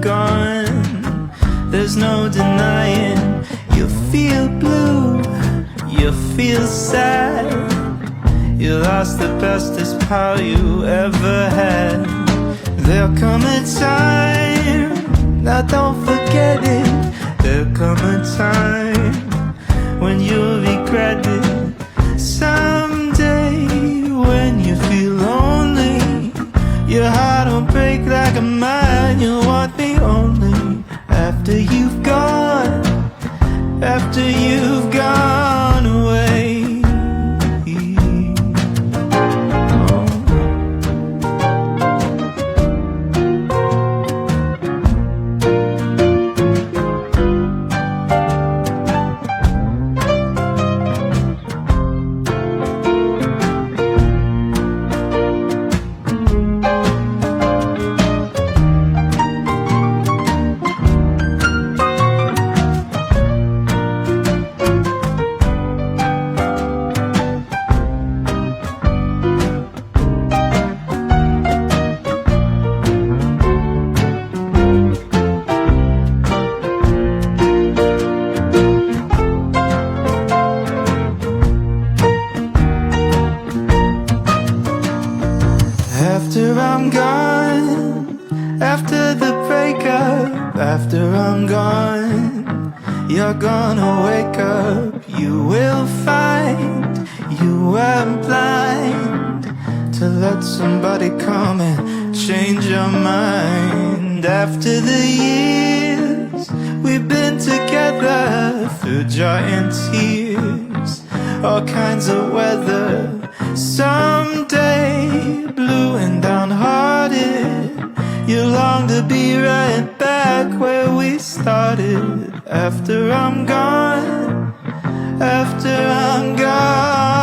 gone, there's no denying. You feel blue, you feel sad. You lost the bestest pal you ever had. There'll come a time, now don't forget it. There'll come a time when you'll regret it. Someday when you feel lonely, your heart will break like a mine. You'll want me only after you've gone, after you've gone away. After I'm gone, after the breakup, after I'm gone, you're gonna wake up. You will find you were blind to let somebody come and change your mind. After the years we've been together, through joy and tears, all kinds of weather. Someday, blue and downhearted, you long to be right back where we started. After I'm gone, after I'm gone.